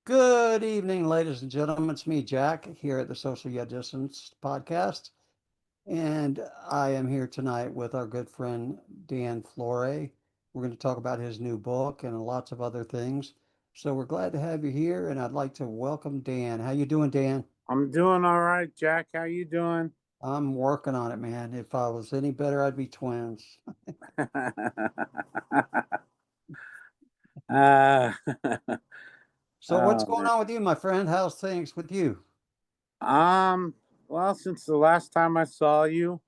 Good evening, ladies and gentlemen. It's me, Jack, here at the Social Yet Distance podcast. And I am here tonight with our good friend Dan Flore. We're going to talk about his new book and lots of other things. So we're glad to have you here, and I'd like to welcome Dan. How you doing, Dan? I'm doing all right, Jack. How you doing? I'm working on it, man. If I was any better, I'd be twins. uh, So what's oh going man. on with you, my friend? How's things with you? Um, well, since the last time I saw you,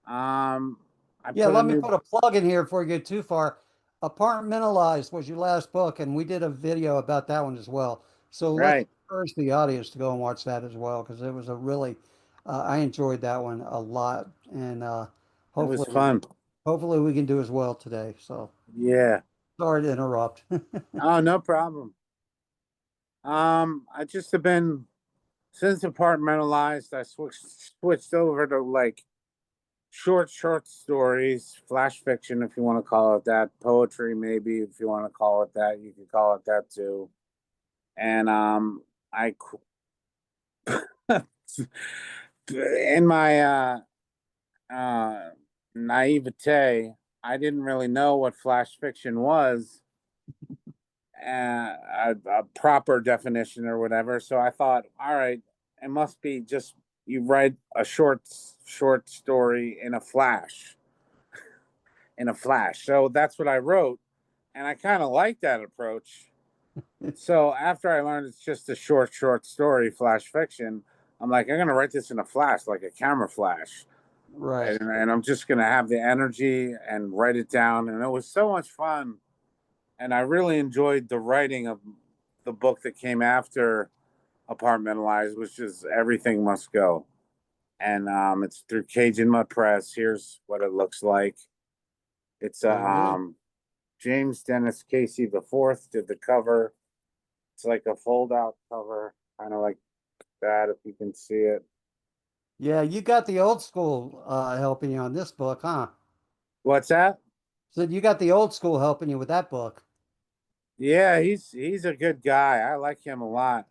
um, I Yeah, put a let me new put a plug in here before you get too far. Apartmentalized was your last book, and we did a video about that one as well. So let's right. encourage the audience to go and watch that as well because it was a really, I enjoyed that one a lot, and It was hopefully, fun. hopefully we can do as well today. So Yeah. sorry to interrupt. Oh, no problem. I just have been since apartmentalized. I switched over to like short stories, flash fiction, if you want to call it that, poetry, maybe if you want to call it that. You could call it that too. And I in my uh, naivete, I didn't really know what flash fiction was, a proper definition or whatever. So I thought, all right, it must be just you write a short story in a flash. So that's what I wrote, and I kind of like that approach. So after I learned it's just a short story, flash fiction, I'm like, I'm gonna write this in a flash, like a camera flash, Right. and I'm just gonna have the energy and write it down. And it was so much fun, and I really enjoyed the writing of the book that came after Apartmentalized, which is Everything Must Go, and it's through Cajun Mutt Press. Here's what it looks like. It's Very good. James Dennis Casey the fourth did the cover. It's like a fold out cover, kind of like that, if you can see it. Yeah, you got the old school helping you on this book, huh? What's that? So you got the old school helping you with that book, Yeah, he's a good guy. I like him a lot.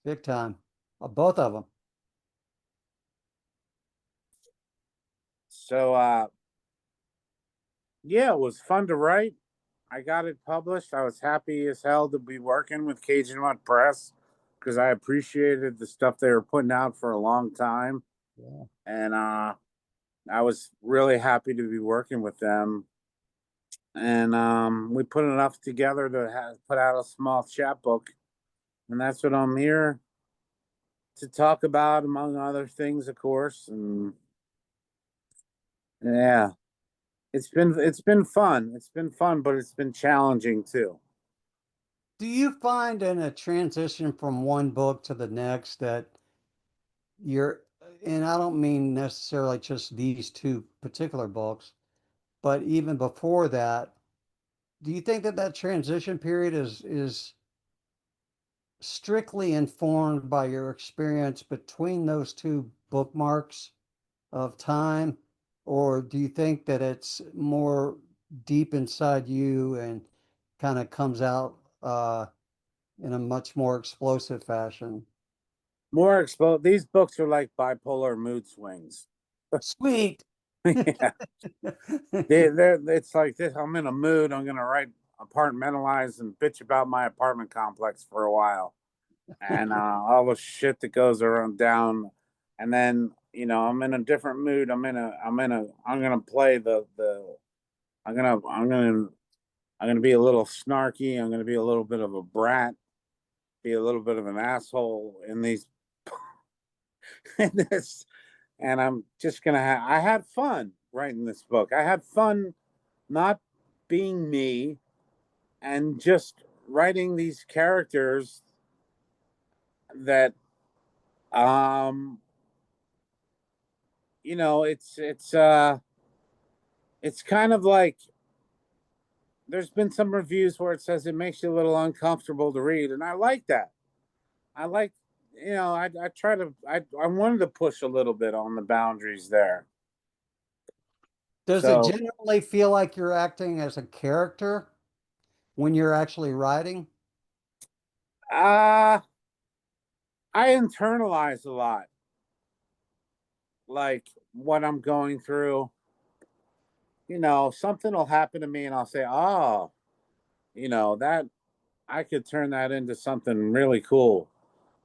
big time. Both of them. So yeah, it was fun to write. I got it published. I was happy as hell to be working with Cajun Mutt Press because I appreciated the stuff they were putting out for a long time. Yeah. And I was really happy to be working with them. And we put enough together to put out a small chapbook. And that's what I'm here to talk about, among other things, of course. And yeah, it's been fun. It's been fun, but it's been challenging too. Do you find in a transition from one book to the next that you're, and I don't mean necessarily just these two particular books, but even before that, do you think that that transition period is strictly informed by your experience between those two bookmarks of time, or do you think that it's more deep inside you and kind of comes out in a much more explosive fashion? More expo. These books are like bipolar mood swings. Sweet. Yeah, they're. It's like this. I'm in a mood. I'm gonna write apartmentalize and bitch about my apartment complex for a while, and all the shit that goes around down, and then I'm in a different mood. I'm gonna play the. I'm gonna be a little snarky. I'm gonna be a little bit of a brat. Be a little bit of an asshole in these in this, and I'm just gonna have. I had fun writing this book. I had fun not being me and just writing these characters that um it's kind of like there's been some reviews where it says it makes you a little uncomfortable to read, and I like that. I like I try to I wanted to push a little bit on the boundaries there. Does it So generally feel like you're acting as a character when you're actually writing? I internalize a lot, like what I'm going through. Something will happen to me and I'll say, oh, that I could turn that into something really cool.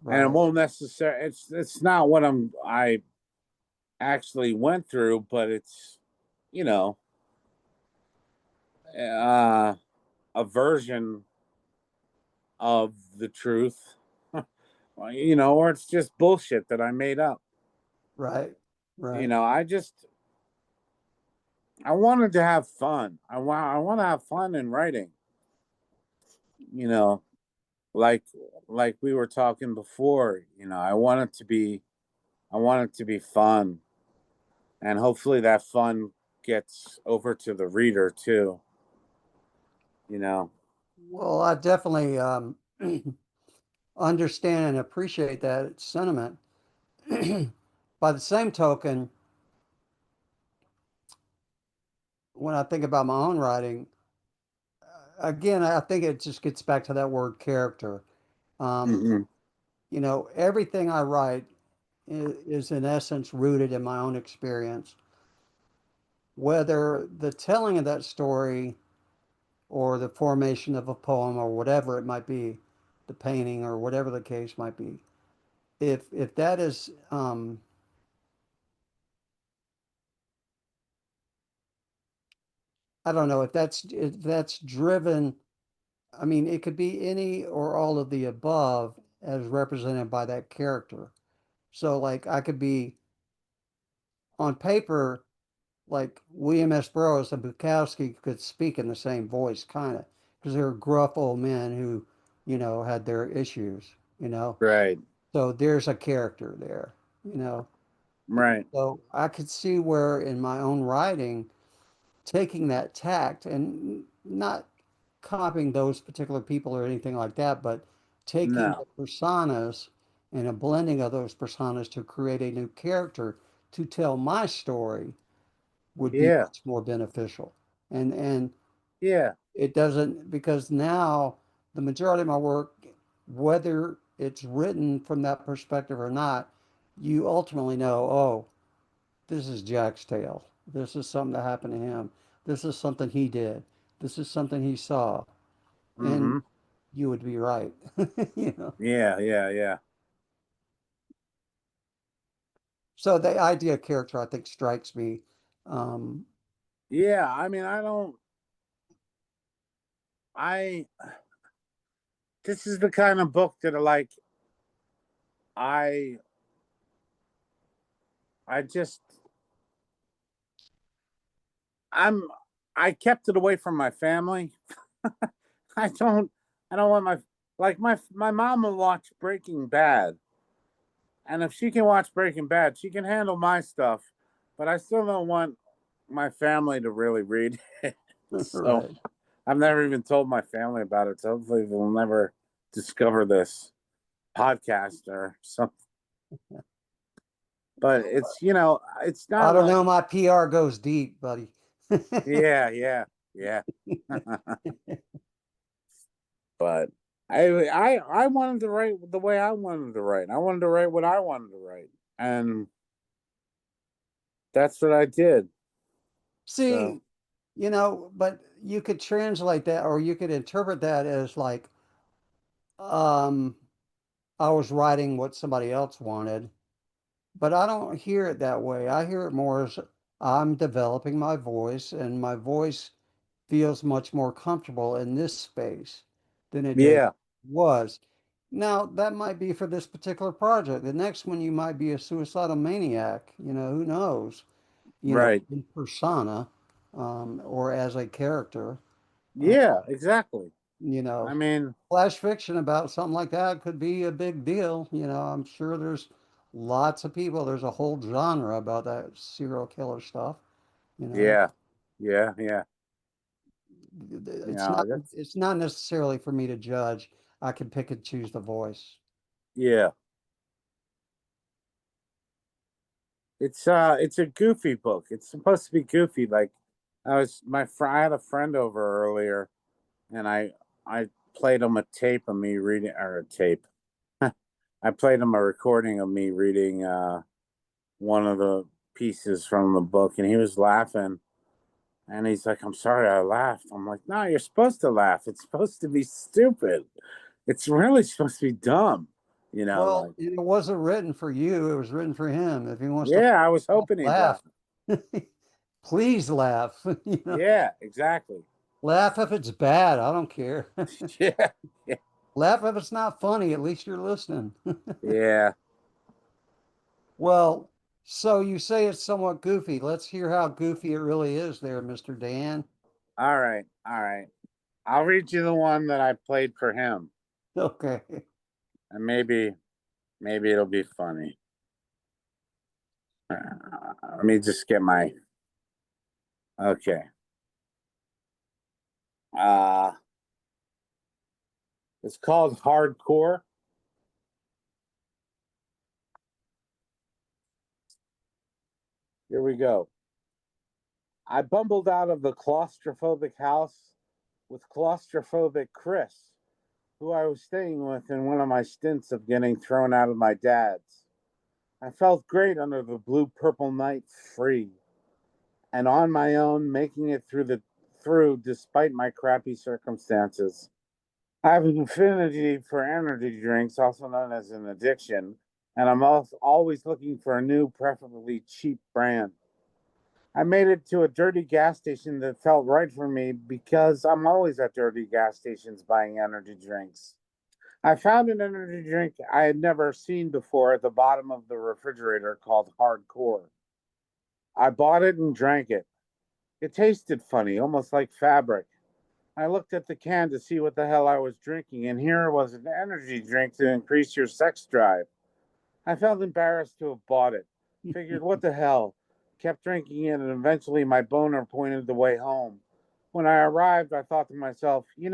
And it Right, won't necessarily, it's not what I actually went through, but it's, you know, uh, a version of the truth, or it's just bullshit that I made up. right, right. I wanted to have fun. I want to have fun in writing, you know, like we were talking before, I want it to be fun, and hopefully that fun gets over to the reader too, you know. Well, I definitely understand and appreciate that sentiment. By the same token, when I think about my own writing, again, I think it just gets back to that word character. Um, Hmm. Everything I write is in essence rooted in my own experience. Whether the telling of that story or the formation of a poem or whatever it might be, the painting or whatever the case might be, if that is I don't know if that's driven. I mean, it could be any or all of the above as represented by that character. So, like, I could be on paper, like William S. Burroughs and Bukowski could speak in the same voice, kind of, because they're gruff old men who, had their issues, you know. Right. So there's a character there, you know. Right. So I could see where in my own writing, taking that tact and not copying those particular people or anything like that, but taking No. the personas and a blending of those personas to create a new character to tell my story would be Yeah. much more beneficial. And Yeah. it doesn't because now the majority of my work, whether it's written from that perspective or not, you ultimately know, oh, this is Jack's tale. This is something that happened to him. This is something he did. This is something he saw. And Hmm. you would be right. you know. Yeah. Yeah. Yeah. So the idea of character, I think, strikes me. Um, Yeah. I mean, I don't. I. This is the kind of book that, like, I. I just. I'm. I kept it away from my family. I don't. I don't want my mom will watch Breaking Bad, and if she can watch Breaking Bad, she can handle my stuff. But I still don't want my family to really read it. So right. I've never even told my family about it. So hopefully they'll never discover this podcast or something. But it's I not don't like, know. My PR goes deep, buddy. yeah, yeah, yeah. But I wanted to write the way I wanted to write. I wanted to write what I wanted to write, and that's what I did. So See, but you could translate that or you could interpret that as like, um, I was writing what somebody else wanted, but I don't hear it that way. I hear it more as I'm developing my voice, and my voice feels much more comfortable in this space than it did yeah, was. Now, that might be for this particular project. The next one, you might be a suicidal maniac. Who knows? right. In persona, or as a character. Uh, Yeah, exactly. you I know, mean, flash fiction about something like that could be a big deal. I'm sure there's lots of people. There's a whole genre about that serial killer stuff. You know, yeah, yeah, yeah. it's not That's it's not necessarily for me to judge. I can pick and choose the voice. yeah. It's a goofy book. It's supposed to be goofy. Like, I had a friend over earlier, and I played him a tape of me reading, or a tape. I played him a recording of me reading one of the pieces from the book, and he was laughing. And he's like, "I'm sorry I laughed." I'm like, "No, you're supposed to laugh. It's supposed to be stupid. It's really supposed to be dumb." Well, Like, it wasn't written for you. It was written for him. If he wants to yeah, I was hoping he'd laugh, laugh. please laugh. Yeah, exactly. Laugh if it's bad. I don't care. Yeah, yeah, Laugh if it's not funny. At least you're listening. yeah. Well, so you say it's somewhat goofy. Let's hear how goofy it really is there, Mr. Dan. All right, all right. I'll read you the one that I played for him, Okay. and maybe it'll be funny. Let me just get my okay. Uh it's called Hardcore. Here we go. I bumbled out of the claustrophobic house with claustrophobic Chris, who I was staying with in one of my stints of getting thrown out of my dad's. I felt great under the blue purple night, free and on my own, making it through despite my crappy circumstances. I have an affinity for energy drinks, also known as an addiction, and I'm also always looking for a new, preferably cheap brand. I made it to a dirty gas station that felt right for me because I'm always at dirty gas stations buying energy drinks. I found an energy drink I had never seen before at the bottom of the refrigerator called Hardcore. I bought it and drank it. It tasted funny, almost like fabric. I looked at the can to see what the hell I was drinking, and here was an energy drink to increase your sex drive. I felt embarrassed to have bought it. Figured, what the hell? Kept drinking it, and eventually my boner pointed the way home. When I arrived, I thought to myself, even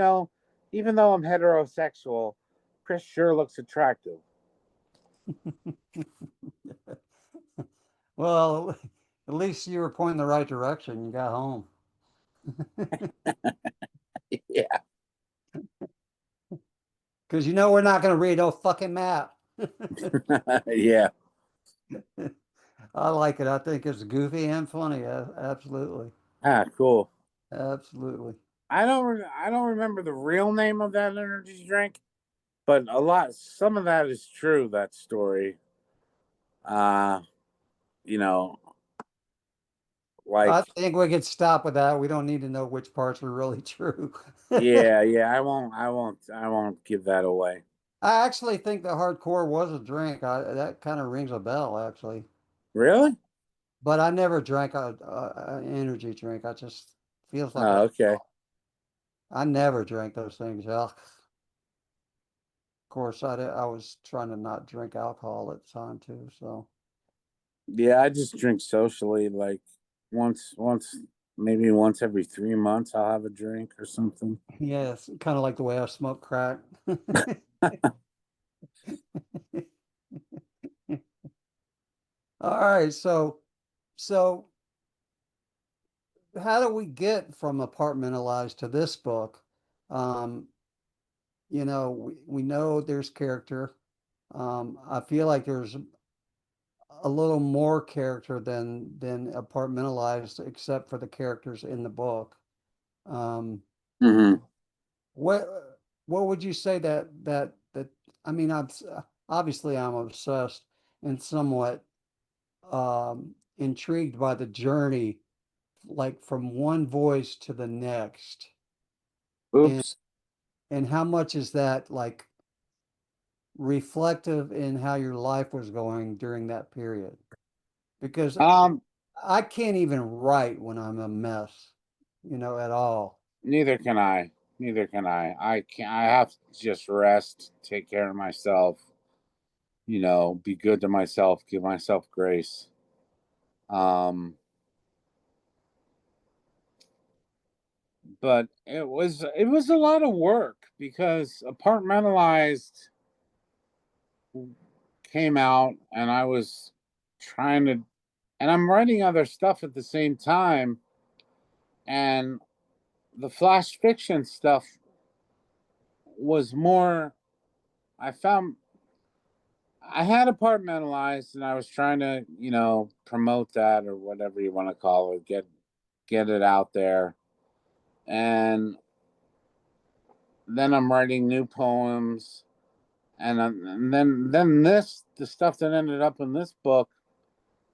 though I'm heterosexual, Chris sure looks attractive. Well, at least you were pointing the right direction. You got home. Yeah. Because we're not going to read no fucking map. Yeah. I like it. I think it's goofy and funny. Absolutely. Ah, cool. Absolutely. I don't remember the real name of that energy drink, but some of that is true, that story. Uh, you know, like I think we could stop with that. We don't need to know which parts are really true. yeah, I won't give that away. I actually think the hardcore was a drink. That kind of rings a bell, actually. Really? But I never drank an energy drink. I just feels like Oh, okay. I never drank those things. Ugh. Of course, I was trying to not drink alcohol at the time too. So Yeah, I just drink socially, like maybe once every 3 months, I'll have a drink or something. yeah, it's kind of like the way I smoke crack. All right, so how do we get from apartmentalized to this book? Um, we know there's character. I feel like there's a little more character than apartmentalized, except for the characters in the book. Um, Hmm. what would you say that I mean, obviously I'm obsessed and somewhat intrigued by the journey, like from one voice to the next, and Oops. and how much is that like reflective in how your life was going during that period? Because Um, I can't even write when I'm a mess, at all. Neither can I. Neither can I. I have to just rest, take care of myself, be good to myself, give myself grace. Um, but it was a lot of work because apartmentalized came out and I was trying to and I'm writing other stuff at the same time, and the flash fiction stuff was more. I found I had apartmentalized, and I was trying to, promote that or whatever you want to call it, get it out there. And then I'm writing new poems, and then the stuff that ended up in this book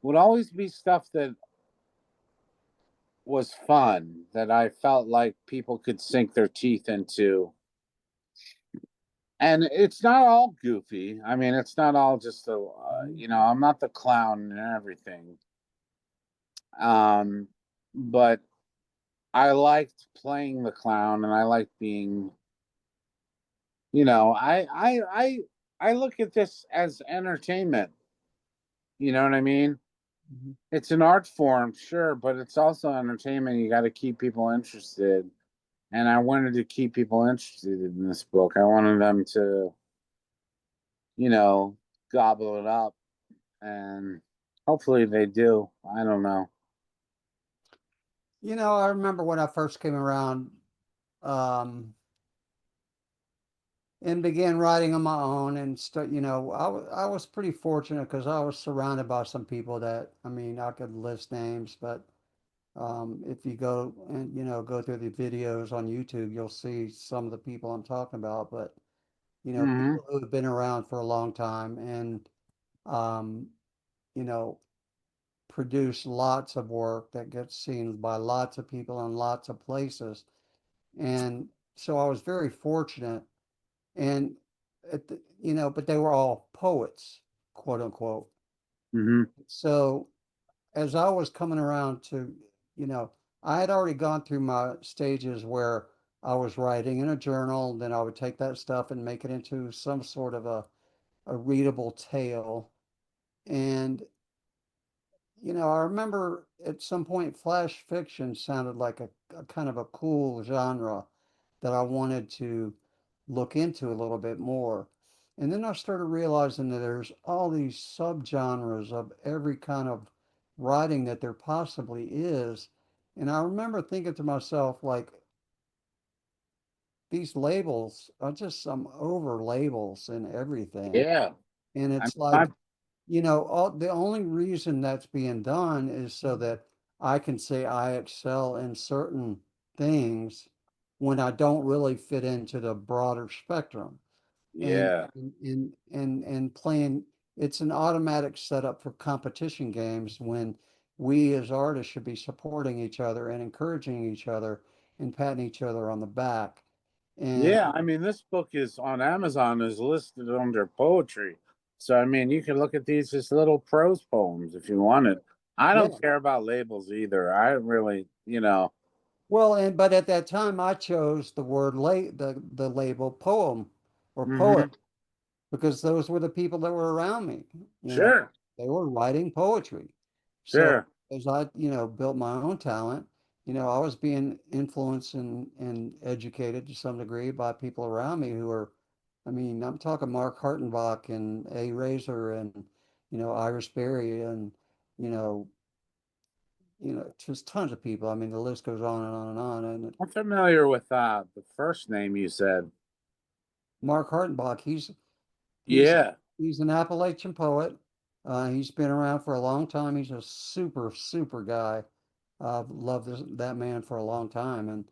would always be stuff that was fun, that I felt like people could sink their teeth into. And it's not all goofy. I mean, it's not all just Mhm. I'm not the clown and everything. Um, but I liked playing the clown, and I liked being, I look at this as entertainment. You know what I mean? Mhm. It's an art form, sure, but it's also entertainment. You got to keep people interested. And I wanted to keep people interested in this book. I wanted them to, you know, gobble it up, and hopefully they do. I don't know. I remember when I first came around, um, and began writing on my own and I was pretty fortunate because I was surrounded by some people that, I mean, I could list names, but if you go and go through the videos on YouTube, you'll see some of the people I'm talking about. But Hmm. people who have been around for a long time and um, you know produce lots of work that gets seen by lots of people in lots of places. And so I was very fortunate. And but they were all poets, quote unquote. Hmm. So as I was coming around to, you know, I had already gone through my stages where I was writing in a journal, then I would take that stuff and make it into some sort of a readable tale. And, I remember at some point flash fiction sounded like a kind of a cool genre that I wanted to look into a little bit more. And then I started realizing that there's all these subgenres of every kind of writing that there possibly is. And I remember thinking to myself, like, these labels are just some over labels and everything. Yeah. And I mean, it's like, the only reason that's being done is so that I can say I excel in certain things when I don't really fit into the broader spectrum. And yeah. playing, it's an automatic setup for competition games when we as artists should be supporting each other and encouraging each other and patting each other on the back. And Yeah. I mean, this book is on Amazon, is listed under poetry. So, I mean, you can look at these as little prose poems if you wanted. I yeah, don't care about labels either. I really. well, but at that time I chose the word the label poem or poet Hmm. because those were the people that were around me. You know, Sure. they were writing poetry. So Sure. as I, built my own talent, I was being influenced and educated to some degree by people around me who were, I mean, I'm talking Mark Hartenbach and A. Razor and, Iris Berry and, you know, just tons of people. I mean, the list goes on and on and on. And I'm familiar with the first name you said. Mark Hartenbach, he's Yeah. he's an Appalachian poet. He's been around for a long time. He's a super, super guy. I've loved that man for a long time, and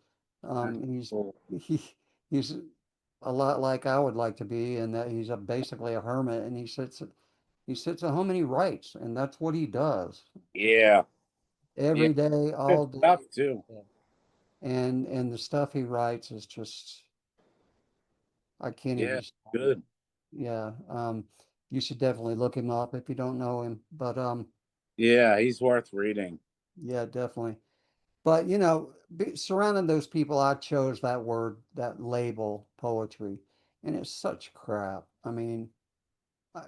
That's cool. he he's a lot like I would like to be, in that he's basically a hermit, and he sits at home and he writes, and that's what he does Yeah. Yeah. every day, Good all day. stuff too. Yeah. And the stuff he writes is just, I can't even Yeah. describe it. Good. Yeah, you should definitely look him up if you don't know him. But Yeah, he's worth reading. yeah, definitely. But surrounding those people, I chose that word, that label, poetry, and it's such crap. I mean,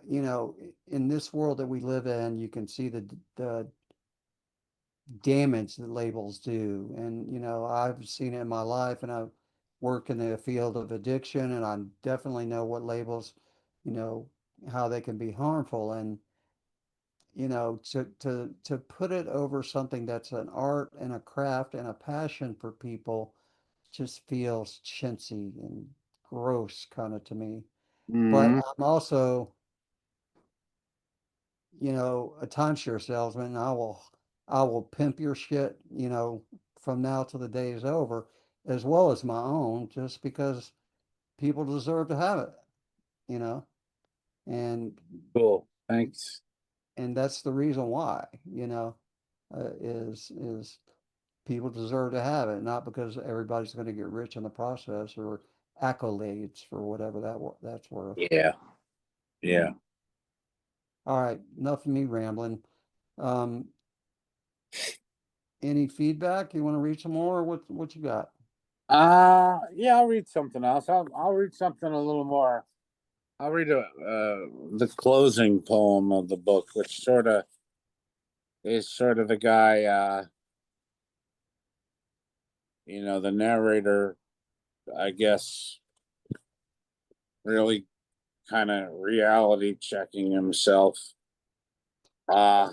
in this world that we live in, you can see the damage that labels do, and I've seen it in my life, and I've worked in the field of addiction, and I definitely know what labels, you know, how they can be harmful, and to put it over something that's an art and a craft and a passion for people just feels chintzy, and gross kind of to me. But Hmm. I'm also, a timeshare salesman, and I will pimp your shit, from now till the day is over, as well as my own, just because people deserve to have it, you know, and Cool. Thanks. that's the reason why, is people deserve to have it, not because everybody's going to get rich in the process or accolades for whatever that's worth. Yeah. Yeah. All right, enough of me rambling. Um, any feedback? You want to read some more? What you got? Yeah, I'll read something else. I'll read something a little more. I'll read the closing poem of the book, which sort of is sort of the guy, the narrator, I guess, really kind of reality checking himself. Uh,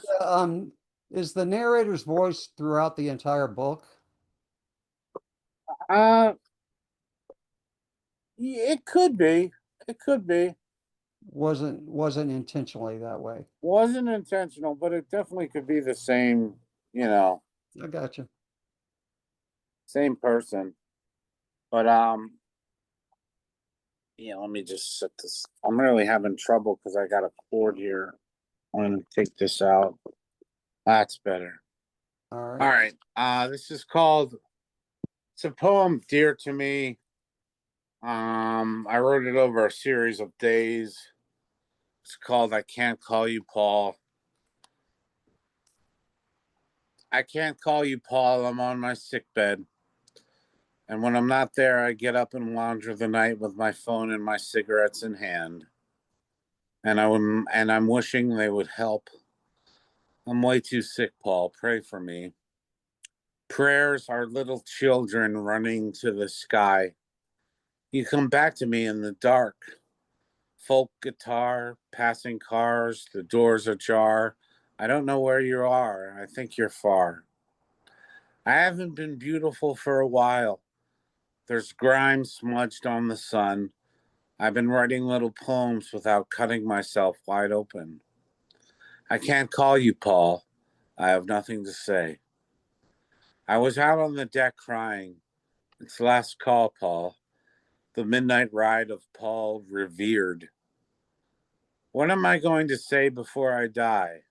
Is the narrator's voice throughout the entire book? uh, it could be. It could be. Wasn't intentionally that way. Wasn't intentional, but it definitely could be the same, you know, I got you. same person. But yeah, let me just set this. I'm really having trouble because I got a cord here. I'm gonna take this out. That's better. All All right. right. This is called. It's a poem dear to me. I wrote it over a series of days. It's called "I Can't Call You Paul." I can't call you Paul. I'm on my sick bed, and when I'm not there, I get up and wander the night with my phone and my cigarettes in hand. And I'm wishing they would help. I'm way too sick, Paul. Pray for me. Prayers are little children running to the sky. You come back to me in the dark. Folk guitar, passing cars, the doors ajar. I don't know where you are. I think you're far. I haven't been beautiful for a while. There's grime smudged on the sun. I've been writing little poems without cutting myself wide open. I can't call you Paul. I have nothing to say. I was out on the deck crying. It's last call, Paul. The midnight ride of Paul revered. What am I going to say before I die?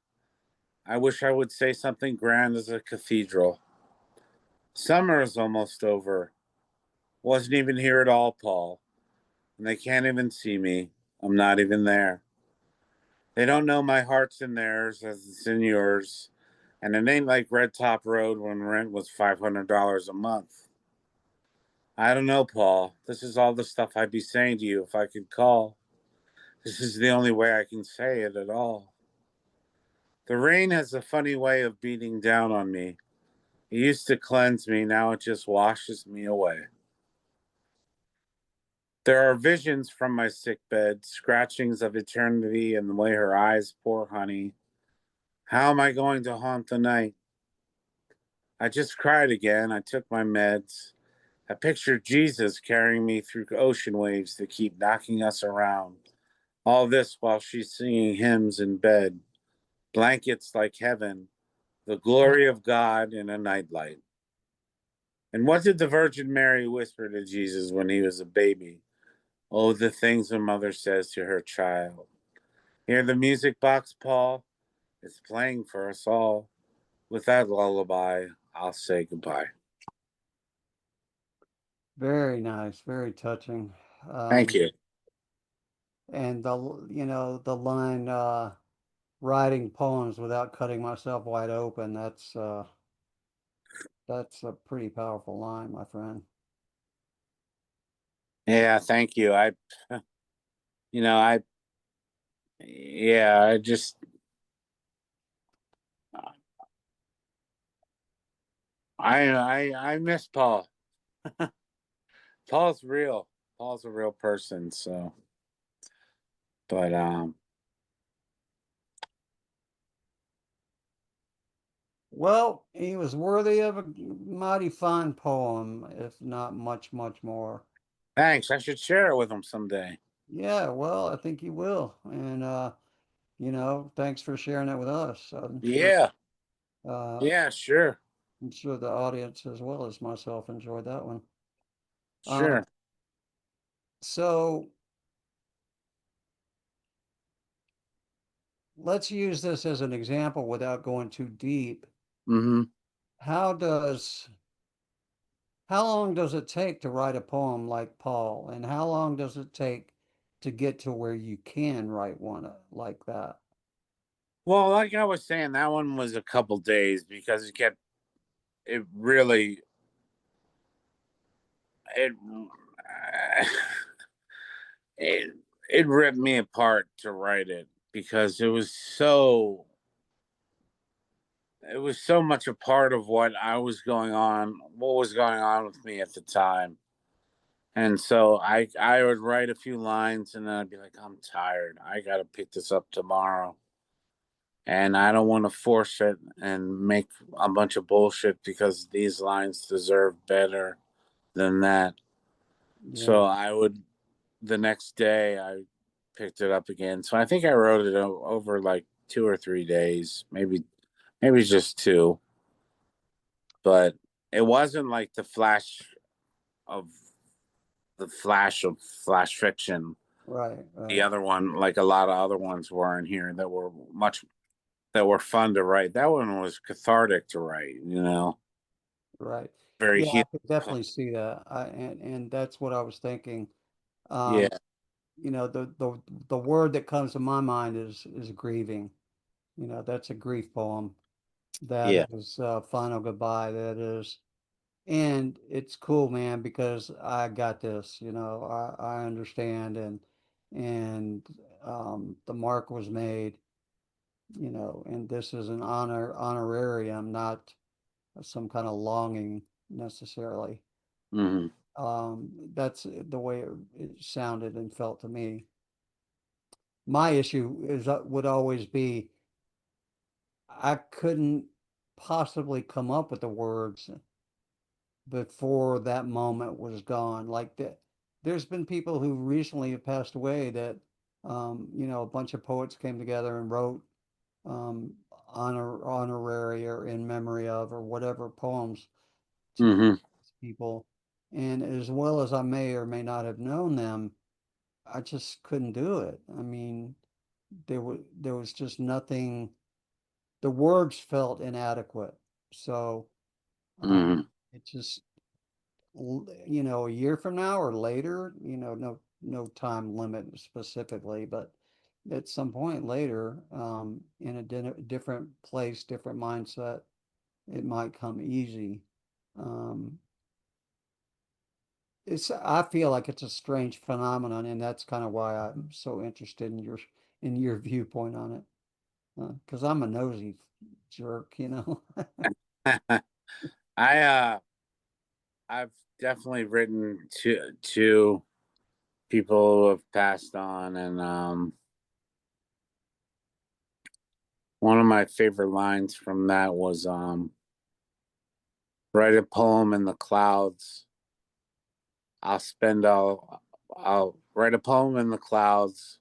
I wish I would say something grand as a cathedral. Summer is almost over. Wasn't even here at all, Paul. And they can't even see me. I'm not even there. They don't know my heart's in theirs as it's in yours. And it ain't like Red Top Road when rent was $500 a month. I don't know, Paul. This is all the stuff I'd be saying to you if I could call. This is the only way I can say it at all. The rain has a funny way of beating down on me. It used to cleanse me, now it just washes me away. There are visions from my sick bed, scratchings of eternity and the way her eyes pour honey. How am I going to haunt the night? I just cried again. I took my meds. I pictured Jesus carrying me through ocean waves that keep knocking us around. All this while she's singing hymns in bed. Blankets like heaven, the glory of God in a nightlight. And what did the Virgin Mary whisper to Jesus when he was a baby? Oh, the things a mother says to her child. Hear the music box, Paul? It's playing for us all. With that lullaby, I'll say goodbye. Very nice. Very touching. Thank Um, you. and the line, writing poems without cutting myself wide open. That's a pretty powerful line, my friend. Yeah, thank you. You know, I, yeah, I just, I miss Paul. Paul's real. Paul's a real person. So, but, Well, he was worthy of a mighty fine poem, if not much, much more. Thanks. I should share it with them someday. Yeah, well, I think you will. And thanks for sharing it with us. Yeah. Uh, Yeah, sure. I'm sure the audience as well as myself enjoyed that one. Um, Sure. so let's use this as an example without going too deep. Mm-hmm. How does how long does it take to write a poem like Paul, and how long does it take to get to where you can write one like that? Well, like I was saying, that one was a couple days because it really, it, it, it ripped me apart to write it because it was so much a part of what was going on with me at the time. And so I would write a few lines and then I'd be like, I'm tired. I got to pick this up tomorrow. And I don't want to force it and make a bunch of bullshit because these lines deserve better than that. Yeah, So the next day, I picked it up again. So I think I wrote it over like 2 or 3 days, maybe just two, but it wasn't like of of flash fiction. right, The right, other one, like a lot of other ones were in here that were fun to write. That one was cathartic to write, right. very Yeah, I healing. could definitely see that. And that's what I was thinking. Yeah. Um, the word that comes to my mind is grieving. That's a grief poem. That Yeah. is Final Goodbye. That is, and it's cool, man, because I got this. I understand, and the mark was made. And this is an honorarium, not some kind of longing necessarily. Hmm. That's the way it sounded and felt to me. My issue is would always be I couldn't possibly come up with the words before that moment was gone. Like that, there's been people who recently have passed away that, a bunch of poets came together and wrote honorary or in memory of or whatever poems to Hmm. people. And as well as I may or may not have known them, I just couldn't do it. I mean, there was just nothing. The words felt inadequate. So Hmm. it just a year from now or later, no time limit specifically, but at some point later, in a different place, different mindset, it might come easy. Um, I feel like it's a strange phenomenon, and that's kind of why I'm so interested in your viewpoint on it. Because I'm a nosy jerk. I I've definitely written to people who have passed on, and one of my favorite lines from that was write a poem in the clouds. I'll spend all I'll write a poem in the clouds.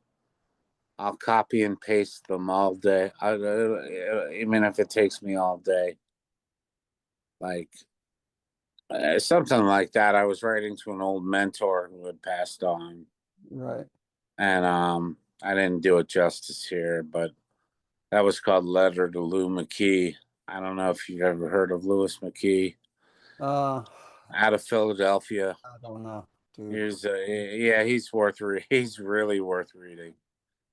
I'll copy and paste them all day. Even if it takes me all day, like something like that. I was writing to an old mentor who had passed on, Right. and I didn't do it justice here, but that was called Letter to Lou McKee. I don't know if you've ever heard of Louis McKee, Uh, out of Philadelphia. I don't know, dude. Yeah, he's really worth reading,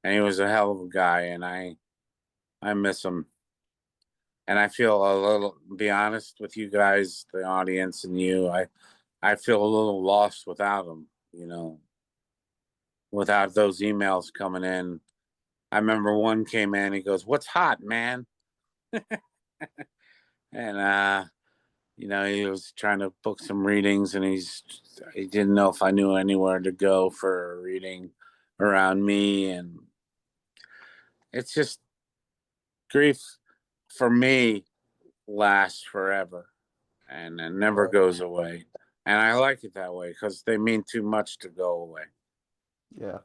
and he was a hell of a guy, and I miss him, and I feel a little. Be honest with you guys, the audience, and you, I feel a little lost without him. Without those emails coming in. I remember one came in. He goes, "What's hot, man?" And he was trying to book some readings, and he didn't know if I knew anywhere to go for a reading around me, and it's just grief for me lasts forever, and it never Right. goes away. And I like it that way because they mean too much to go away. Yeah.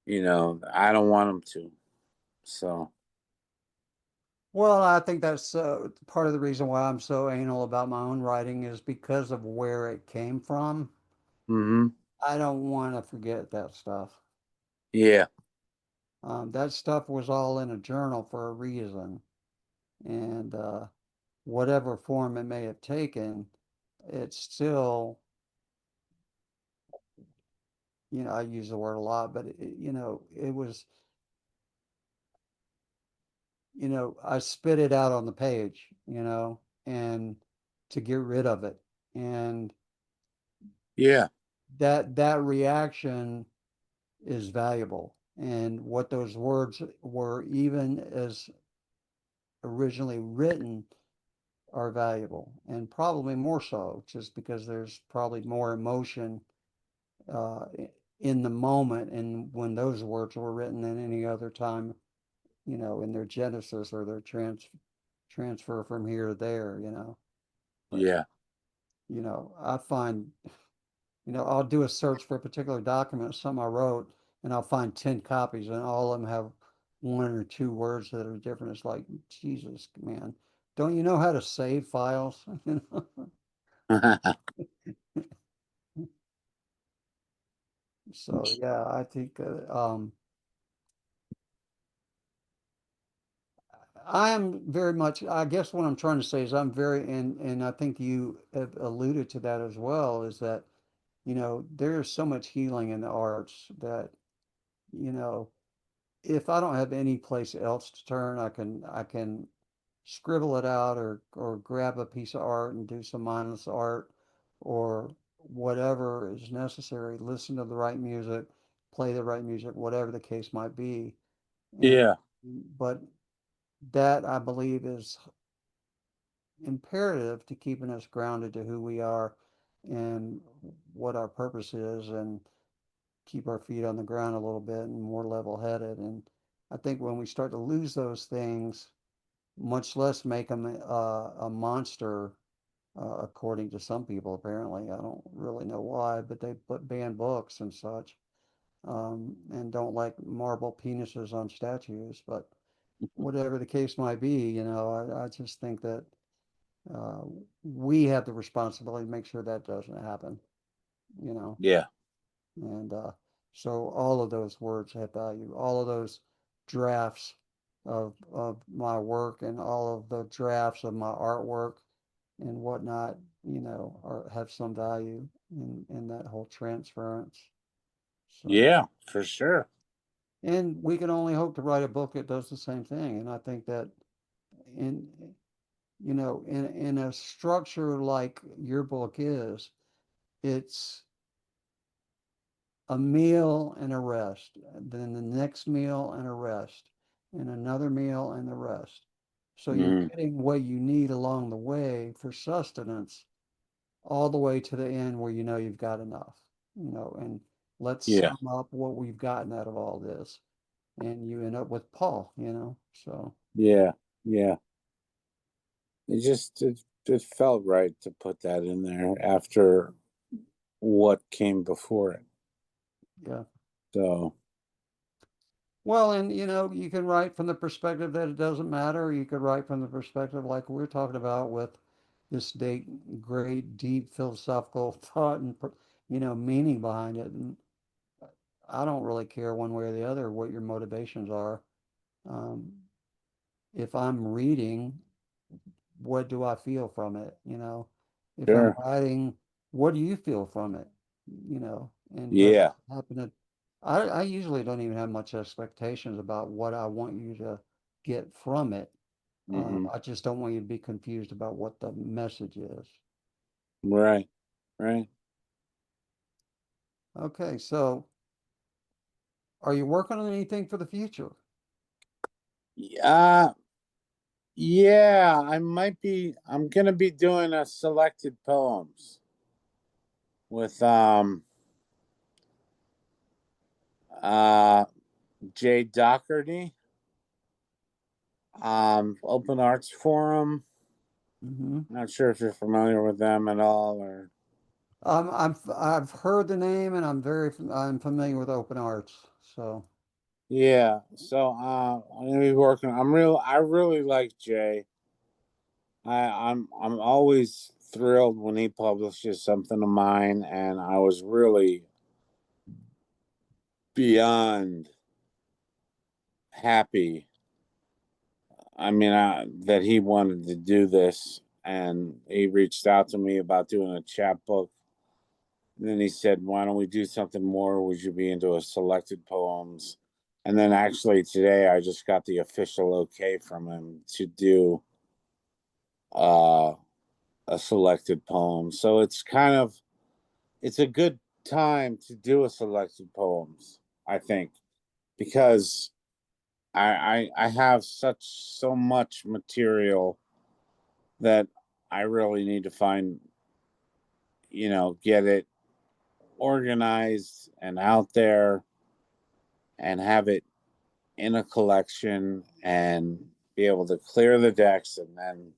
I don't want them to. So, Well, I think that's part of the reason why I'm so anal about my own writing is because of where it came from. hmm I don't want to forget that stuff. yeah, That stuff was all in a journal for a reason, and whatever form it may have taken, it's still, I use the word a lot, but it was, I spit it out on the page, and to get rid of it, and yeah, that reaction is valuable. And what those words were, even as originally written, are valuable, and probably more so, just because there's probably more emotion uh, in the moment and when those words were written than any other time, in their genesis or their transfer from here to there. But yeah, I find, I'll do a search for a particular document, something I wrote, and I'll find 10 copies, and all of them have one or two words that are different. It's like, Jesus, man, don't you know how to save files? So yeah, I think I am very much. I guess what I'm trying to say is I'm very, and I think you have alluded to that as well. Is that there is so much healing in the arts that you know if I don't have any place else to turn, I can scribble it out or grab a piece of art and do some mindless art or whatever is necessary. Listen to the right music, play the right music, whatever the case might be. And yeah, but that I believe is imperative to keeping us grounded to who we are and what our purpose is and keep our feet on the ground a little bit and more level headed. And I think when we start to lose those things, much less make them a monster, according to some people, apparently. I don't really know why, but they ban books and such, and don't like marble penises on statues. But whatever the case might be, I just think that uh, we have the responsibility to make sure that doesn't happen, you know. yeah, And so all of those words have value. All of those drafts of my work and all of the drafts of my artwork and whatnot, have some value in that whole transference. So, yeah, for sure. and we can only hope to write a book that does the same thing. And I think that in in a structure like your book is, it's a meal and a rest, then the next meal and a rest, and another meal and the rest. So you're hmm getting what you need along the way for sustenance, all the way to the end where you've got enough, and let's Yeah, sum up what we've gotten out of all this. And you end up with Paul. So yeah, yeah. It felt right to put that in there after what came before it. yeah. So, Well, and you can write from the perspective that it doesn't matter, or you could write from the perspective like we're talking about with this great, deep philosophical thought and meaning behind it. And I don't really care one way or the other what your motivations are. Um, if I'm reading, what do I feel from it? If I'm sure. writing, what do you feel from it? And does Yeah. it happen to, I usually don't even have much expectations about what I want you to get from it. hmm I just don't want you to be confused about what the message is. Right. Right. Okay, so are you working on anything for the future? Yeah. Yeah, I'm gonna be doing a selected poems with uh Jay Doherty, Open Arts Forum. Hmm. Not sure if you're familiar with them at all or I've heard the name and I'm familiar with open arts. So Yeah. So I'm gonna be working. I really like Jay. I'm always thrilled when he publishes something of mine, and I was really beyond happy. I mean, that he wanted to do this, and he reached out to me about doing a chapbook. And then he said, "Why don't we do something more? Would you be into a selected poems?" And then actually today, I just got the official okay from him to do uh, a selected poem. So it's a good time to do a selected poems, I think, because I have so much material that I really need to find, get it organized and out there and have it in a collection and be able to clear the decks and then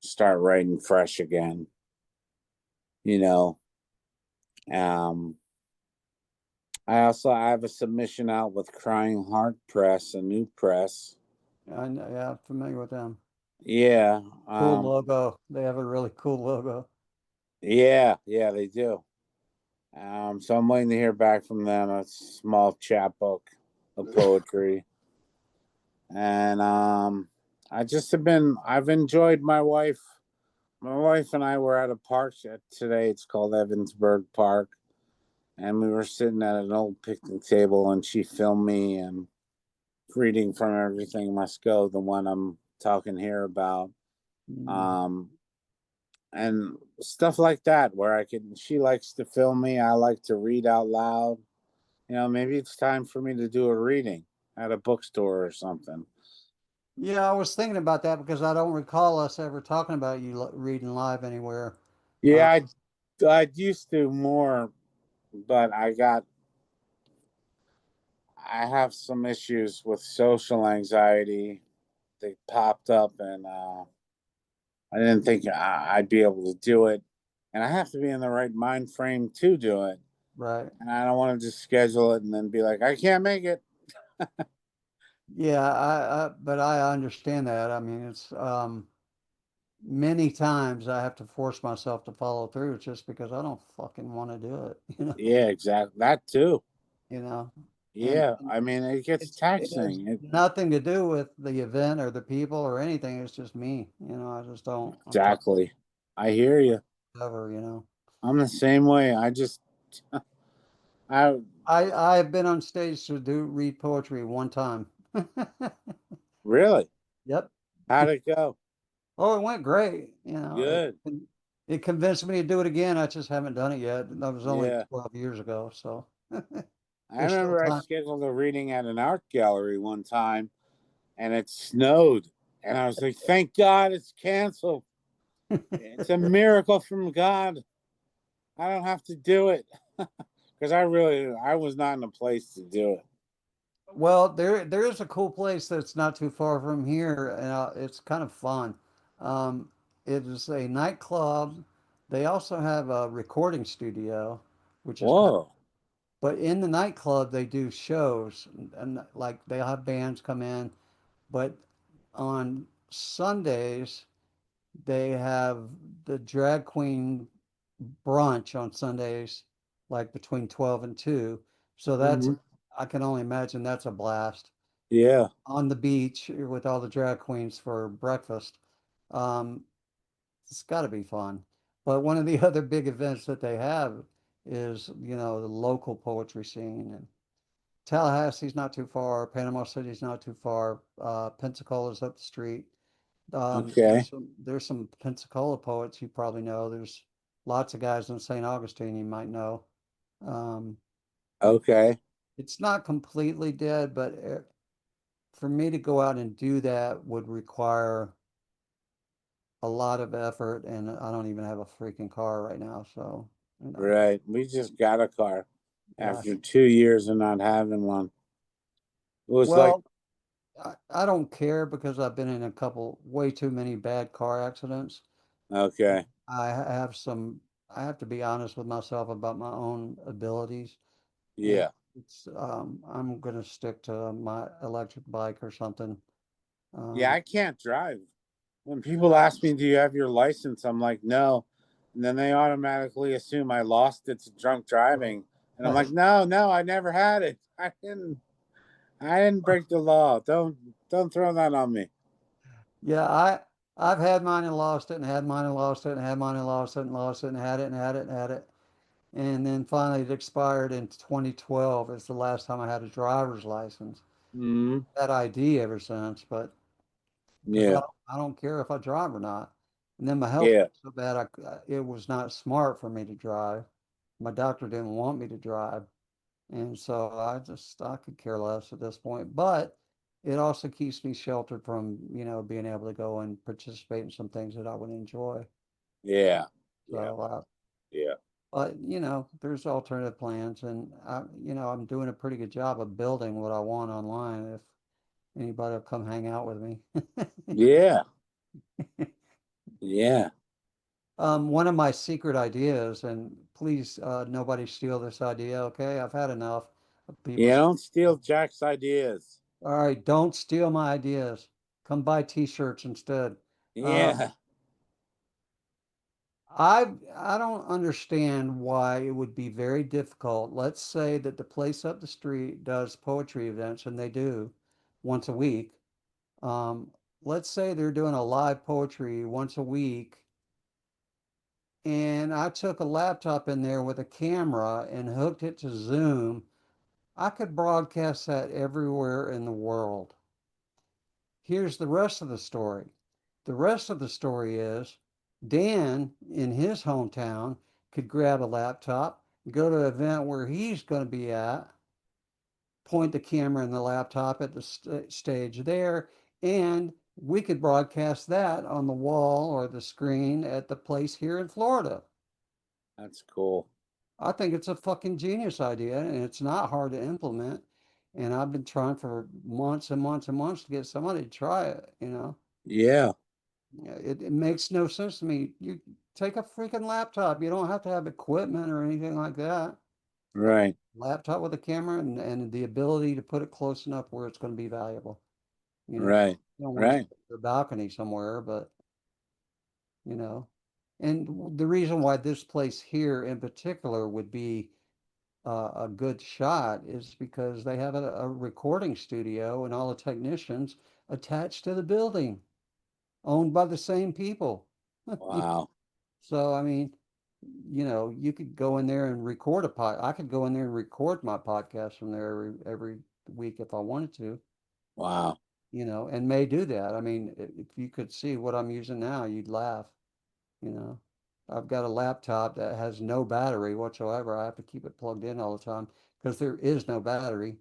start writing fresh again, you know. Um I have a submission out with Crying Heart Press, a new press. yeah, I'm familiar with them. Yeah. Cool logo. They have a really cool logo. Yeah, they do. So I'm waiting to hear back from them. A small chapbook of poetry. And I've enjoyed my wife. My wife and I were at a park today. It's called Evansburg Park. And we were sitting at an old picnic table, and she filmed me and reading from Everything Must Go, the one I'm talking here about. Mm. Um, and stuff like that, where she likes to film me. I like to read out loud. Maybe it's time for me to do a reading at a bookstore or something. Yeah, I was thinking about that because I don't recall us ever talking about you reading live anywhere. Uh, Yeah, I used to more, but I have some issues with social anxiety. They popped up, and I didn't think I'd be able to do it. And I have to be in the right mind frame to do it. right. And I don't want to just schedule it and then be like, I can't make it. Yeah, but I understand that. I mean, it's many times I have to force myself to follow through just because I don't fucking want to do it, Yeah, exactly. That too. you know. Yeah, And I mean, it gets it has taxing. nothing to do with the event or the people or anything. It's just me, I just don't. I'm tired Exactly. I hear you. of ever. I'm the same way. I I've been on stage to do read poetry one time. really. Yep. How'd it go? Oh, it went great. Good. It convinced me to do it again. I just haven't done it yet. That was only Yeah. 12 years ago, so I there's still remember I time. scheduled a reading at an art gallery one time, and it snowed. And I was like, thank God it's canceled. It's a miracle from God. I don't have to do it. Because I was not in a place to do it. Well, there is a cool place that's not too far from here, and it's kind of fun. Um, it is a nightclub. They also have a recording studio, which is kind of, Whoa. but in the nightclub they do shows, and like they'll have bands come in, but on Sundays they have the drag queen brunch on Sundays, like between 12 and 2. So Hmm. I can only imagine that's a blast Yeah. on the beach with all the drag queens for breakfast. Um, it's got to be fun. But one of the other big events that they have is, the local poetry scene. And Tallahassee's not too far. Panama City's not too far. Pensacola's up the street. Okay. There's some Pensacola poets you probably know. There's lots of guys in St. Augustine you might know. Um, Okay. it's not completely dead, but for me to go out and do that would require a lot of effort, and I don't even have a freaking car right now. So, you know, Right. We just got a car yeah. after 2 years of not having one. It was like, Well, I don't care because I've been in a couple way too many bad car accidents. okay. I have some. I have to be honest with myself about my own abilities, and Yeah. I'm gonna stick to my electric bike or something. Yeah, Um, I can't drive. When people ask me, "Do you have your license?" I'm like, "No," and then they automatically assume I lost it to drunk driving, and I'm like, "No, no, I never had it. I didn't break the law. Don't throw that on me." yeah, I've had mine and lost it, and had mine and lost it, and had mine and lost it, and lost it, and had it, and had it, and had it. And then finally it expired in 2012. It's the last time I had a driver's license. Hmm. Had ID ever since, but because Yeah. I don't care if I drive or not. And then my health Yeah. got so bad, it was not smart for me to drive. My doctor didn't want me to drive. And so I could care less at this point. But it also keeps me sheltered from, being able to go and participate in some things that I would enjoy. Yeah. Yeah. So, Yeah. but there's alternative plans, and I'm doing a pretty good job of building what I want online. If anybody will come hang out with me. Yeah. Yeah. One of my secret ideas, and please, nobody steal this idea, okay? I've had enough of people. Yeah. Don't steal Jack's ideas. All right, don't steal my ideas. Come buy t-shirts instead. Uh, Yeah. I don't understand why it would be very difficult. Let's say that the place up the street does poetry events, and they do once a week. Um, let's say they're doing a live poetry once a week, and I took a laptop in there with a camera and hooked it to Zoom. I could broadcast that everywhere in the world. Here's the rest of the story. The rest of the story is Dan in his hometown could grab a laptop, go to an event where he's going to be at, point the camera and the laptop at the stage there, and we could broadcast that on the wall or the screen at the place here in Florida. That's cool. I think it's a fucking genius idea, and it's not hard to implement. And I've been trying for months and months and months to get somebody to try it. Yeah. Yeah, it makes no sense to me. You take a freaking laptop. You don't have to have equipment or anything like that. Right. Laptop with a camera and the ability to put it close enough where it's going to be valuable. Right. You don't want to Right. sit your balcony somewhere, but you know. And the reason why this place here in particular would be a good shot is because they have a recording studio and all the technicians attached to the building, owned by the same people. Wow. So, I mean, you could go in there and record a pod. I could go in there and record my podcast from there every week if I wanted to, Wow. and may do that. I mean, if you could see what I'm using now, you'd laugh, you know. I've got a laptop that has no battery whatsoever. I have to keep it plugged in all the time because there is no battery.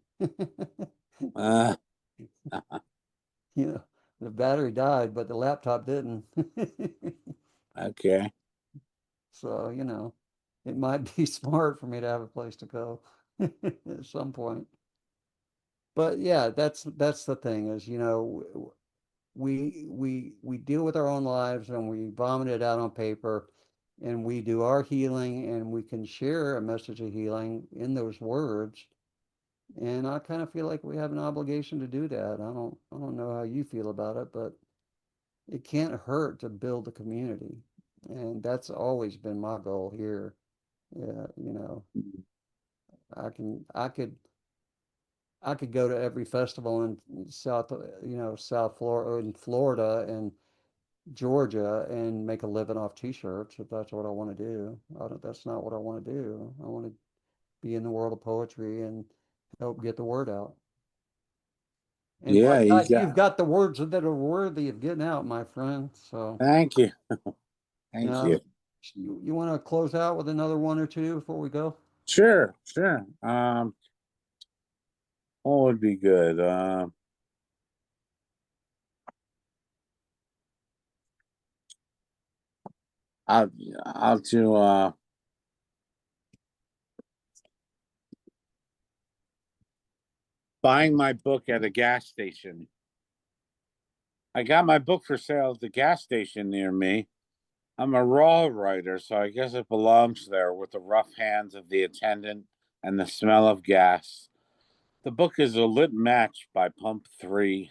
Uh, You know, the battery died, but the laptop didn't. okay. So, it might be smart for me to have a place to go at some point. But yeah, that's the thing is, we deal with our own lives and we vomit it out on paper and we do our healing and we can share a message of healing in those words. And I kind of feel like we have an obligation to do that. I don't know how you feel about it, but it can't hurt to build a community. And that's always been my goal here. Yeah, I could go to every festival in South Florida, in Florida and Georgia and make a living off t-shirts if that's what I want to do. That's not what I want to do. I want to be in the world of poetry and help get the word out. And by Yeah, you God, you've got. got the words that are worthy of getting out, my friend. So, Thank you. Thank you. um, you want to close out with another one or two before we go? Sure. Sure. What would be good? I'll I'll do buying my book at a gas station. I got my book for sale at the gas station near me, I'm a raw writer, so I guess it belongs there with the rough hands of the attendant and the smell of gas. The book is a lit match by Pump 3.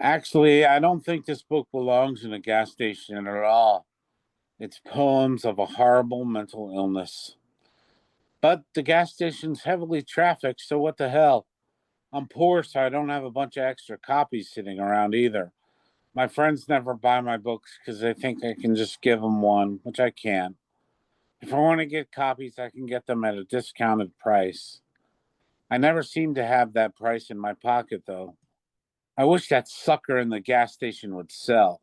Actually, I don't think this book belongs in a gas station at all. It's poems of a horrible mental illness. But the gas station's heavily trafficked, so what the hell? I'm poor, so I don't have a bunch of extra copies sitting around either. My friends never buy my books because they think I can just give them one, which I can't. If I want to get copies, I can get them at a discounted price. I never seem to have that price in my pocket, though. I wish that sucker in the gas station would sell.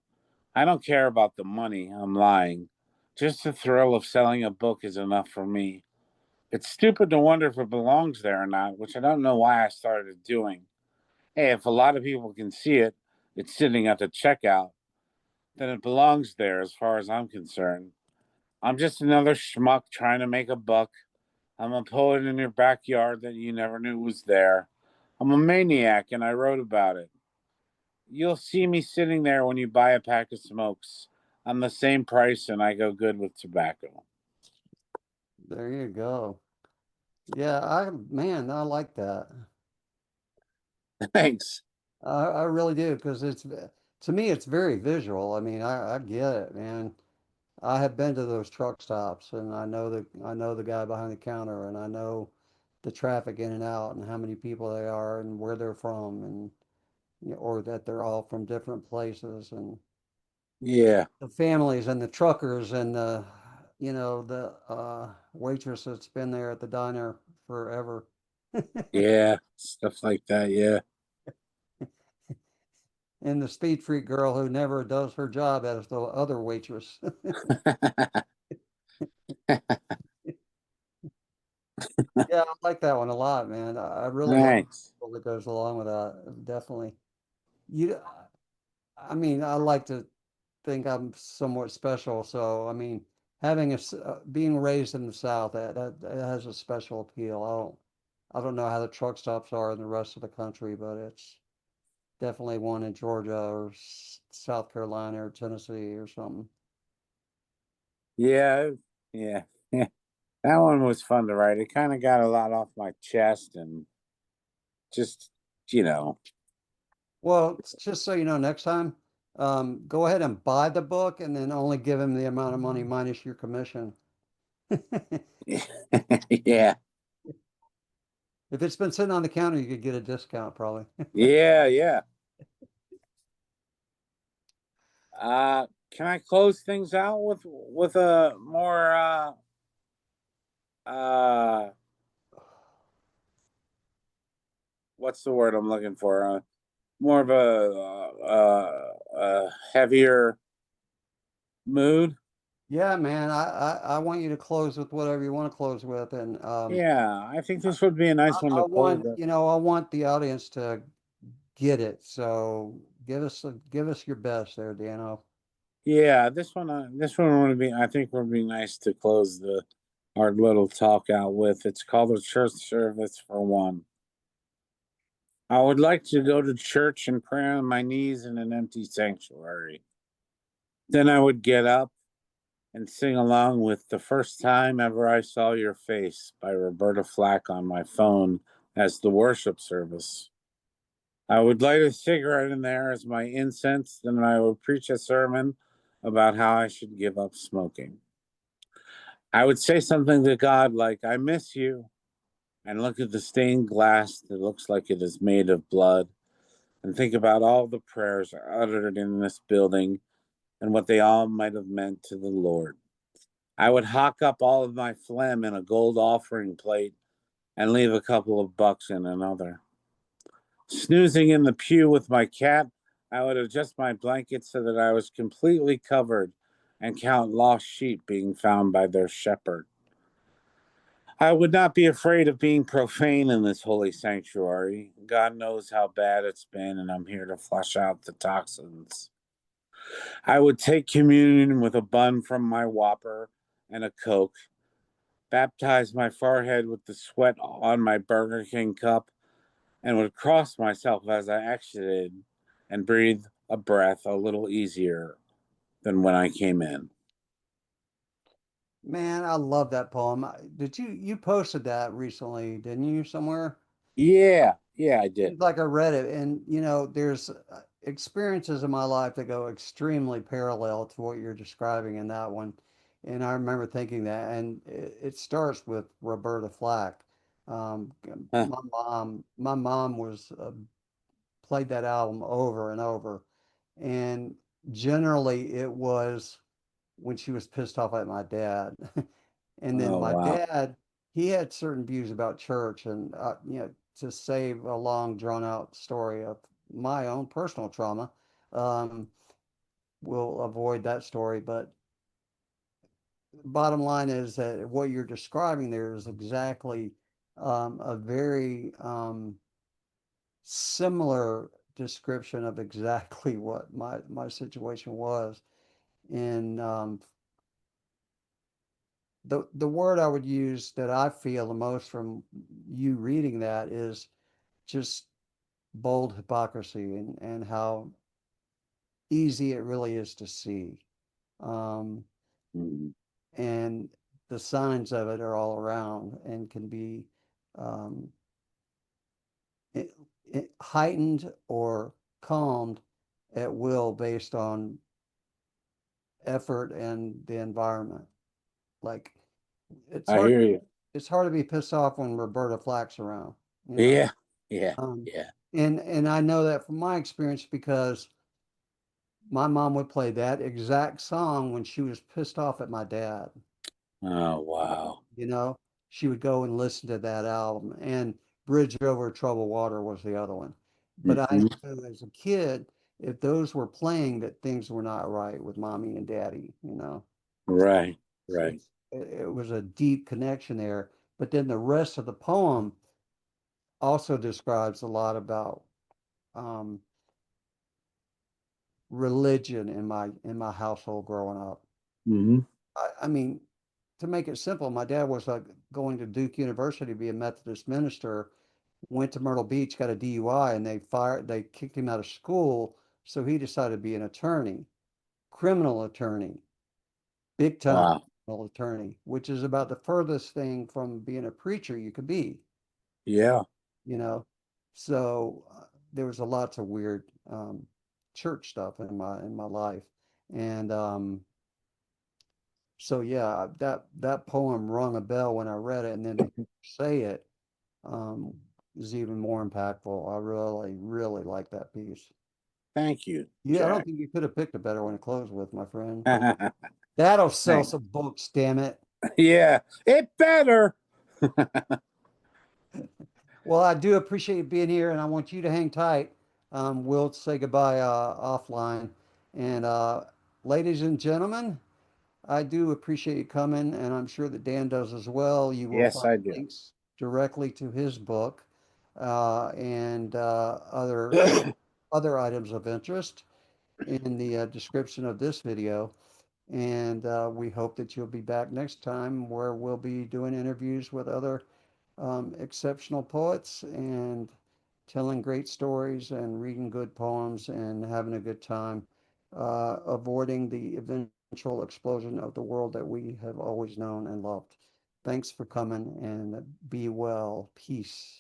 I don't care about the money, I'm lying. Just the thrill of selling a book is enough for me. It's stupid to wonder if it belongs there or not, which I don't know why I started doing. Hey, if a lot of people can see it, it's sitting at the checkout, then it belongs there as far as I'm concerned. I'm just another schmuck trying to make a buck. I'm a poet in your backyard that you never knew was there. I'm a maniac and I wrote about it. You'll see me sitting there when you buy a pack of smokes. I'm the same price and I go good with tobacco. There you go. Yeah, man, I like that. Thanks. I really do because to me it's very visual. I mean, I get it, man. I have been to those truck stops and I know the guy behind the counter and I know the traffic in and out and how many people they are and where they're from and or that they're all from different places and Yeah. the families and the truckers and the the waitress that's been there at the diner forever. Yeah. Stuff like that. Yeah. And the speed freak girl who never does her job as the other waitress. Yeah, I like that one a lot, man. I really like Thanks. what goes along with that. Definitely. You, I mean, I like to think I'm somewhat special. So, I mean, being raised in the South, that has a special appeal. I don't know how the truck stops are in the rest of the country, but it's definitely one in Georgia or South Carolina or Tennessee or something. Yeah. Yeah. Yeah. That one was fun to write. It kind of got a lot off my chest and just, you know, Well, just so you know, next time, go ahead and buy the book and then only give him the amount of money minus your commission. yeah. If it's been sitting on the counter, you could get a discount probably. Yeah. Yeah. Can I close things out with a more uh what's the word I'm looking for? More of a heavier mood. Yeah, man, I want you to close with whatever you want to close with, and Yeah, I think this would be a nice one I to close want with. I want the audience to get it. So give us your best there, Dano. Yeah, this one would be. I think would be nice to close the our little talk out with. It's called a church service for one. I would like to go to church and pray on my knees in an empty sanctuary. Then I would get up and sing along with The First Time Ever I Saw Your Face by Roberta Flack on my phone as the worship service. I would light a cigarette in there as my incense, then I would preach a sermon about how I should give up smoking. I would say something to God like, I miss you, and look at the stained glass that looks like it is made of blood, and think about all the prayers uttered in this building and what they all might have meant to the Lord. I would hawk up all of my phlegm in a gold offering plate and leave a couple of bucks in another. Snoozing in the pew with my cat, I would adjust my blanket so that I was completely covered and count lost sheep being found by their shepherd. I would not be afraid of being profane in this holy sanctuary. God knows how bad it's been, and I'm here to flush out the toxins. I would take communion with a bun from my Whopper and a Coke, baptize my forehead with the sweat on my Burger King cup, and would cross myself as I exited and breathe a breath a little easier than when I came in. Man, I love that poem. Did you posted that recently, didn't you, somewhere? Yeah, yeah, I did. Seems like I read it, and there's experiences in my life that go extremely parallel to what you're describing in that one. And I remember thinking that, and it starts with Roberta Flack. Um, Huh. my mom was played that album over and over, and generally it was when she was pissed off at my dad. And then Oh my wow. dad, he had certain views about church, and to save a long drawn out story of my own personal trauma, um, we'll avoid that story. But bottom line is that what you're describing there is exactly a very similar description of exactly what my situation was. And the word I would use that I feel the most from you reading that is just bold hypocrisy, and how easy it really is to see. Um, Mhm. and the signs of it are all around and can be um, it, heightened or calmed at will based on effort and the environment. Like it's I hard hear you. it's hard to be pissed off when Roberta Flack's around, you know. Yeah, yeah, Um, yeah. and I know that from my experience because my mom would play that exact song when she was pissed off at my dad. Oh wow. You know, she would go and listen to that album, and Bridge Over Troubled Water was the other one. But I Hmm. knew as a kid, if those were playing, that things were not right with mommy and daddy, Right, right. It was a deep connection there. But then the rest of the poem also describes a lot about um, religion in my household growing up. Hmm. I mean, to make it simple, my dad was going to Duke University to be a Methodist minister, went to Myrtle Beach, got a DUI, and they kicked him out of school. So he decided to be an attorney, criminal attorney, big time Wow. criminal attorney, which is about the furthest thing from being a preacher you could be, Yeah. you know. So there was a lots of weird church stuff in my life, and so yeah, that poem rung a bell when I read it, and then to say it um, is even more impactful. I really, really like that piece. Thank you, Yeah, I don't Jack. think you could have picked a better one to close with, my friend. That'll sell Thanks. some books, damn it. Yeah, it better. Well, I do appreciate you being here, and I want you to hang tight. We'll say goodbye offline. And ladies and gentlemen, I do appreciate you coming, and I'm sure that Dan does as well. You will Yes, find I do. links directly to his book and other items of interest in the description of this video. And we hope that you'll be back next time where we'll be doing interviews with other exceptional poets and telling great stories and reading good poems and having a good time, avoiding the eventual explosion of the world that we have always known and loved. Thanks for coming and be well. Peace.